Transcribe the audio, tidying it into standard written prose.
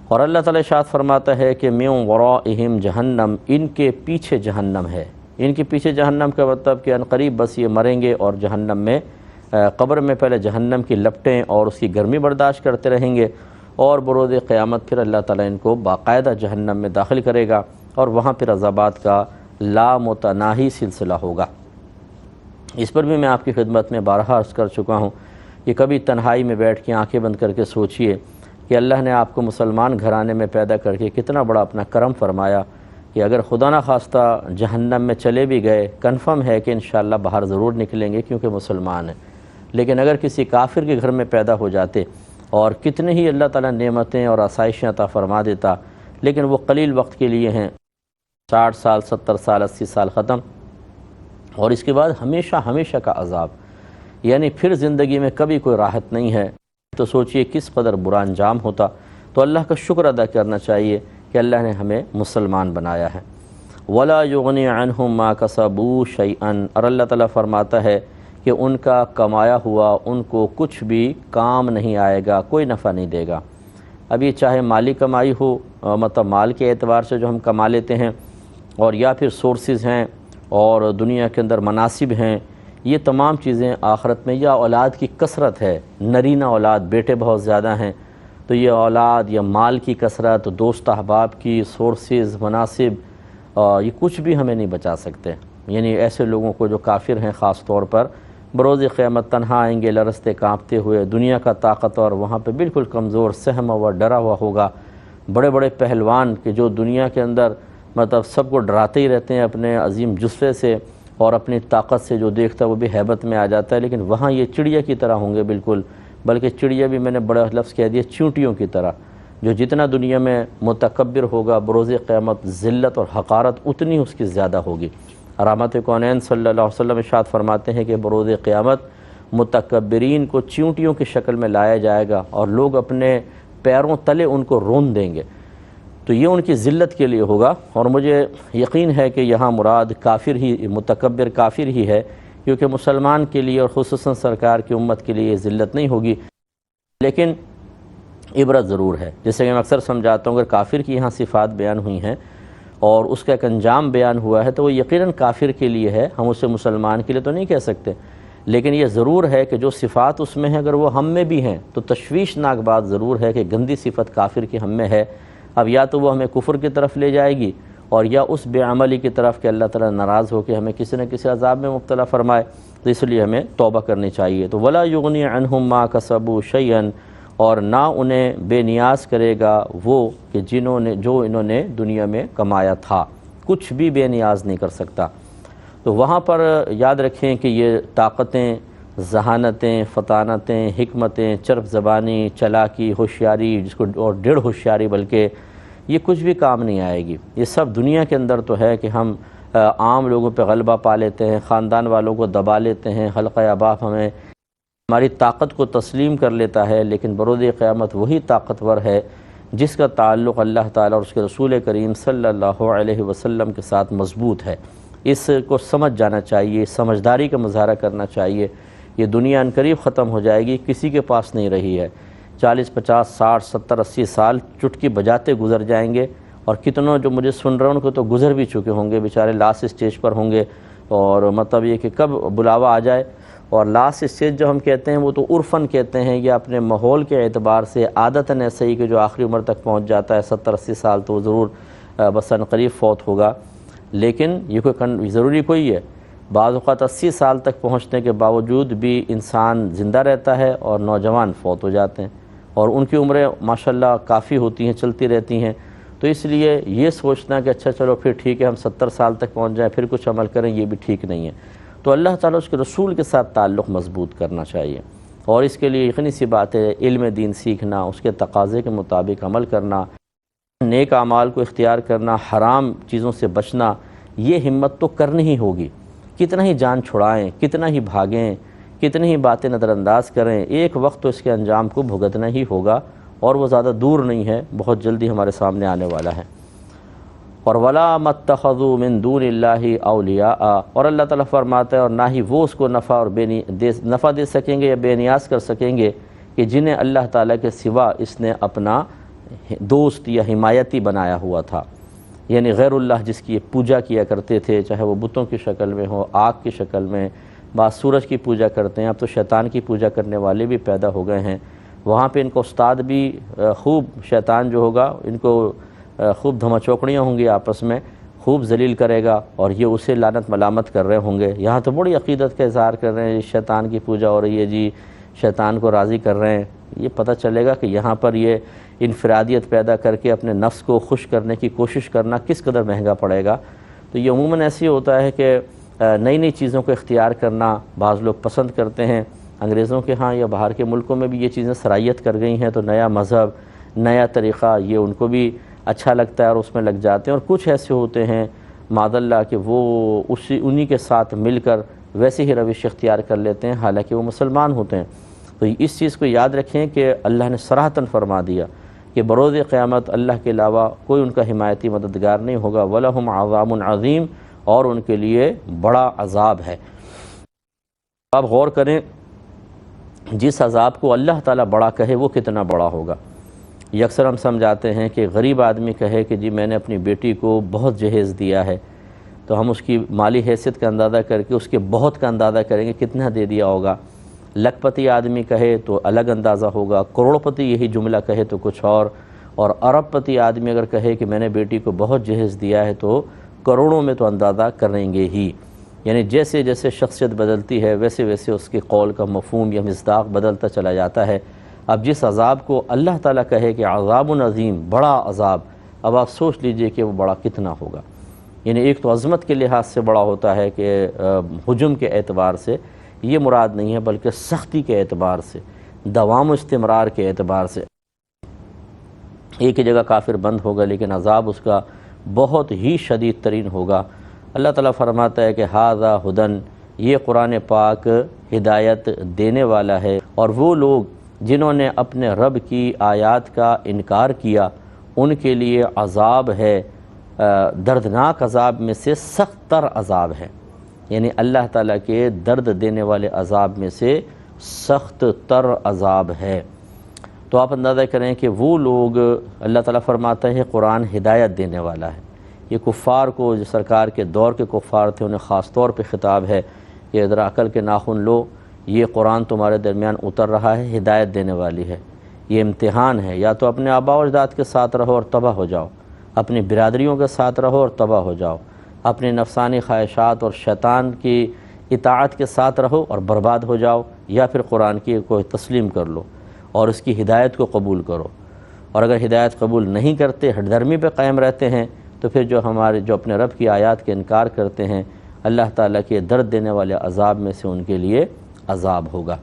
اور اللہ تعالیٰ ارشاد فرماتا ہے کہ من ورائہم جہنم، ان کے پیچھے جہنم ہے۔ ان کے پیچھے جہنم کا مطلب کہ عنقریب بس یہ مریں گے اور جہنم میں قبر میں پہلے جہنم کی لپٹیں اور اس کی گرمی برداشت کرتے رہیں گے، اور بروز قیامت پھر اللہ تعالیٰ ان کو باقاعدہ جہنم میں داخل کرے گا، اور وہاں پھر عذابات کا لامتناہی سلسلہ ہوگا۔ اس پر بھی میں آپ کی خدمت میں بارہا عرض کر چکا ہوں کہ کبھی تنہائی میں بیٹھ کے آنکھیں بند کر کے سوچئے کہ اللہ نے آپ کو مسلمان گھرانے میں پیدا کر کے کتنا بڑا اپنا کرم فرمایا کہ اگر خدا نہ خواستہ جہنم میں چلے بھی گئے، کنفرم ہے کہ انشاءاللہ باہر ضرور نکلیں گے کیونکہ مسلمان ہیں، لیکن اگر کسی کافر کے گھر میں پیدا ہو جاتے اور کتنے ہی اللہ تعالیٰ نعمتیں اور آسائشیں عطا فرما دیتا، لیکن وہ قلیل وقت کے لیے ہیں، 60 سال 70 سال 80 سال ختم، اور اس کے بعد ہمیشہ ہمیشہ کا عذاب، یعنی پھر زندگی میں کبھی کوئی راحت نہیں ہے، تو سوچئے کس قدر برا انجام ہوتا۔ تو اللہ کا شکر ادا کرنا چاہیے کہ اللہ نے ہمیں مسلمان بنایا ہے۔ وَلَا يُغْنِي عَنْهُمْ مَا كَسَبُوا شَيْئًا، اور اللہ تعالیٰ فرماتا ہے کہ ان کا کمایا ہوا ان کو کچھ بھی کام نہیں آئے گا، کوئی نفع نہیں دے گا۔ اب یہ چاہے مالی کمائی ہو، مطلب مال کے اعتبار سے جو ہم کما لیتے ہیں، اور یا پھر سورسز ہیں اور دنیا کے اندر مناصب ہیں، یہ تمام چیزیں آخرت میں، یا اولاد کی کثرت ہے، نرینہ اولاد، بیٹے بہت زیادہ ہیں، تو یہ اولاد یا مال کی کثرت، دوست احباب کی، سورسز، مناصب، یہ کچھ بھی ہمیں نہیں بچا سکتے۔ یعنی ایسے لوگوں کو جو کافر ہیں خاص طور پر، بروز قیامت تنہا آئیں گے لرزتے کانپتے ہوئے، دنیا کا طاقتور وہاں پہ بالکل کمزور، سہما ہوا، ڈرا ہوا ہوگا۔ بڑے بڑے پہلوان کہ جو دنیا کے اندر مطلب سب کو ڈراتے ہی رہتے ہیں اپنے عظیم جثے سے اور اپنی طاقت سے، جو دیکھتا ہے وہ بھی ہیبت میں آ جاتا ہے، لیکن وہاں یہ چڑیا کی طرح ہوں گے بالکل، بلکہ چڑیا بھی میں نے بڑا لفظ کہہ دیا، چیونٹیوں کی طرح۔ جو جتنا دنیا میں متکبر ہوگا، بروز قیامت ذلت اور حقارت اتنی اس کی زیادہ ہوگی۔ رحمت کونین صلی اللہ علیہ وسلم ارشاد فرماتے ہیں کہ بروز قیامت متکبرین کو چیونٹیوں کی شکل میں لایا جائے گا اور لوگ اپنے پیروں تلے ان کو رون دیں گے، تو یہ ان کی ذلت کے لیے ہوگا۔ اور مجھے یقین ہے کہ یہاں مراد کافر ہی، متکبر کافر ہی ہے، کیونکہ مسلمان کے لیے اور خصوصاً سرکار کی امت کے لیے یہ ذلت نہیں ہوگی، لیکن عبرت ضرور ہے۔ جیسے کہ میں اکثر سمجھاتا ہوں، اگر کافر کی یہاں صفات بیان ہوئی ہیں اور اس کا ایک انجام بیان ہوا ہے تو وہ یقیناً کافر کے لیے ہے، ہم اسے مسلمان کے لیے تو نہیں کہہ سکتے، لیکن یہ ضرور ہے کہ جو صفات اس میں ہیں اگر وہ ہم میں بھی ہیں تو تشویشناک بات ضرور ہے کہ گندی صفت کافر کی ہم میں ہے۔ اب یا تو وہ ہمیں کفر کی طرف لے جائے گی، اور یا اس بے عملی کی طرف کہ اللہ تعالیٰ ناراض ہو کے ہمیں کسی نہ کسی عذاب میں مبتلا فرمائے، تو اس لیے ہمیں توبہ کرنی چاہیے۔ تو وَلَا يُغْنِي عَنْهُمْ مَا كَسَبُوا شَيْئًا، اور نہ انہیں بے نیاز کرے گا وہ کہ جو انہوں نے دنیا میں کمایا تھا، کچھ بھی بے نیاز نہیں کر سکتا۔ تو وہاں پر یاد رکھیں کہ یہ طاقتیں، ذہانتیں، فطانتیں، حکمتیں، چرب زبانی، چلاکی، ہوشیاری، جس کو اور ڈیڑھ ہوشیاری بلکہ، یہ کچھ بھی کام نہیں آئے گی۔ یہ سب دنیا کے اندر تو ہے کہ ہم عام لوگوں پہ غلبہ پا لیتے ہیں، خاندان والوں کو دبا لیتے ہیں، حلقہ اباف ہمیں ہماری طاقت کو تسلیم کر لیتا ہے، لیکن بروز قیامت وہی طاقتور ہے جس کا تعلق اللہ تعالیٰ اور اس کے رسول کریم صلی اللہ علیہ وسلم کے ساتھ مضبوط ہے۔ اس کو سمجھ جانا چاہیے، سمجھداری کا مظاہرہ کرنا چاہیے۔ یہ دنیا عنقریب ختم ہو جائے گی، کسی کے پاس نہیں رہی ہے۔ 40 50 60 70 80 سال چٹکی بجاتے گزر جائیں گے، اور کتنوں جو مجھے سن رہے ہیں ان کو تو گزر بھی چکے ہوں گے، بیچارے لاسٹ اسٹیج پر ہوں گے، اور مطلب یہ کہ کب بلاوا آ جائے۔ اور لاسٹ اسٹیج جو ہم کہتے ہیں وہ تو عرفاً کہتے ہیں، یا اپنے ماحول کے اعتبار سے عادتاً ایسا ہی کہ جو آخری عمر تک پہنچ جاتا ہے 70 80 سال تو ضرور بس عنقریب فوت ہوگا، لیکن یہ کوئی ضروری کوئی ہے۔ بعض اوقات 80 سال تک پہنچنے کے باوجود بھی انسان زندہ رہتا ہے اور نوجوان فوت ہو جاتے ہیں، اور ان کی عمریں ماشاءاللہ کافی ہوتی ہیں، چلتی رہتی ہیں۔ تو اس لیے یہ سوچنا کہ اچھا چلو پھر ٹھیک ہے ہم 70 سال تک پہنچ جائیں پھر کچھ عمل کریں، یہ بھی ٹھیک نہیں ہے۔ تو اللہ تعالیٰ اس کے رسول کے ساتھ تعلق مضبوط کرنا چاہیے، اور اس کے لیے یقینی سی بات ہے علم دین سیکھنا، اس کے تقاضے کے مطابق عمل کرنا، نیک اعمال کو اختیار کرنا، حرام چیزوں سے بچنا، یہ ہمت تو کرنی ہی ہوگی۔ کتنا ہی جان چھڑائیں، کتنا ہی بھاگیں، کتنی ہی باتیں نظر انداز کریں، ایک وقت تو اس کے انجام کو بھگتنا ہی ہوگا، اور وہ زیادہ دور نہیں ہے، بہت جلدی ہمارے سامنے آنے والا ہے۔ اور وَلَا مَتَّخَذُوا مِن دُونِ اللَّهِ أَوْلِيَاءَ، اور اللہ تعالیٰ فرماتا ہے اور نہ ہی وہ اس کو نفع دے سکیں گے یا بے نیاز کر سکیں گے کہ جنہیں اللہ تعالیٰ کے سوا اس نے اپنا دوست یا حمایتی بنایا ہوا تھا، یعنی غیر اللہ جس کی پوجا کیا کرتے تھے، چاہے وہ بتوں کی شکل میں ہو، آگ کی شکل میں، بعض سورج کی پوجا کرتے ہیں، اب تو شیطان کی پوجا کرنے والے بھی پیدا ہو گئے ہیں۔ وہاں پہ ان کو استاد بھی خوب، شیطان جو ہوگا ان کو خوب دھما چوکڑیاں ہوں گی آپس میں، خوب ذلیل کرے گا اور یہ اسے لعنت ملامت کر رہے ہوں گے۔ یہاں تو بڑی عقیدت کا اظہار کر رہے ہیں، شیطان کی پوجا ہو رہی ہے جی، شیطان کو راضی کر رہے ہیں۔ یہ پتہ چلے گا کہ یہاں پر یہ انفرادیت پیدا کر کے اپنے نفس کو خوش کرنے کی کوشش کرنا کس قدر مہنگا پڑے گا۔ تو یہ عموماً ایسے ہوتا ہے کہ نئی نئی چیزوں کو اختیار کرنا بعض لوگ پسند کرتے ہیں۔ انگریزوں کے ہاں یا باہر کے ملکوں میں بھی یہ چیزیں سرائیت کر گئی ہیں، تو نیا مذہب، نیا طریقہ یہ ان کو بھی اچھا لگتا ہے اور اس میں لگ جاتے ہیں۔ اور کچھ ایسے ہوتے ہیں معاذ اللہ کہ وہ انہی کے ساتھ مل کر ویسے ہی روش اختیار کر لیتے ہیں، حالانکہ وہ مسلمان ہوتے ہیں۔ تو اس چیز کو یاد رکھیں کہ اللہ نے صراحتاً فرما دیا کہ بروز قیامت اللہ کے علاوہ کوئی ان کا حمایتی مددگار نہیں ہوگا، وَلَهُمْ عَذَابٌ عَظِيمٌ، اور ان کے لیے بڑا عذاب ہے۔ آپ غور کریں، جس عذاب کو اللہ تعالیٰ بڑا کہے وہ کتنا بڑا ہوگا۔ یہ اکثر ہم سمجھاتے ہیں کہ غریب آدمی کہے کہ جی میں نے اپنی بیٹی کو بہت جہیز دیا ہے، تو ہم اس کی مالی حیثیت کا اندازہ کر کے اس کے بہت کا اندازہ کریں گے کتنا دے دیا ہوگا۔ لکھ پتی آدمی کہے تو الگ اندازہ ہوگا، کروڑ پتی یہی جملہ کہے تو کچھ اور ارب پتی آدمی اگر کہے کہ میں نے بیٹی کو بہت جہیز دیا ہے تو کروڑوں میں تو اندازہ کریں گے ہی۔ یعنی جیسے جیسے شخصیت بدلتی ہے ویسے ویسے اس کے قول کا مفہوم یا مصداق بدلتا چلا جاتا ہے۔ اب جس عذاب کو اللہ تعالیٰ کہے کہ عذاب عظیم، بڑا عذاب، اب آپ سوچ لیجئے کہ وہ بڑا کتنا ہوگا۔ یعنی ایک تو عظمت کے لحاظ سے بڑا ہوتا ہے کہ حجم کے اعتبار سے یہ مراد نہیں ہے، بلکہ سختی کے اعتبار سے، دوام و استمرار کے اعتبار سے۔ ایک ہی جگہ کافر بند ہوگا لیکن عذاب اس کا بہت ہی شدید ترین ہوگا۔ اللہ تعالیٰ فرماتا ہے کہ ھذا ھدی، یہ قرآن پاک ہدایت دینے والا ہے، اور وہ لوگ جنہوں نے اپنے رب کی آیات کا انکار کیا ان کے لیے عذاب ہے، دردناک عذاب میں سے سخت تر عذاب ہے، یعنی اللہ تعالیٰ کے درد دینے والے عذاب میں سے سخت تر عذاب ہے۔ تو آپ اندازہ کریں کہ وہ لوگ، اللہ تعالیٰ فرماتا ہے قرآن ہدایت دینے والا ہے، یہ کفار کو، جو سرکار کے دور کے کفار تھے انہیں خاص طور پہ خطاب ہے کہ ذرا عقل کے ناخن لو، یہ قرآن تمہارے درمیان اتر رہا ہے، ہدایت دینے والی ہے، یہ امتحان ہے، یا تو اپنے آباء و اجداد کے ساتھ رہو اور تباہ ہو جاؤ، اپنی برادریوں کے ساتھ رہو اور تباہ ہو جاؤ، اپنے نفسانی خواہشات اور شیطان کی اطاعت کے ساتھ رہو اور برباد ہو جاؤ، یا پھر قرآن کی کو تسلیم کر لو اور اس کی ہدایت کو قبول کرو۔ اور اگر ہدایت قبول نہیں کرتے، ہٹ دھرمی پہ قائم رہتے ہیں، تو پھر جو اپنے رب کی آیات کے انکار کرتے ہیں، اللہ تعالیٰ کے درد دینے والے عذاب میں سے ان کے لیے عذاب ہوگا۔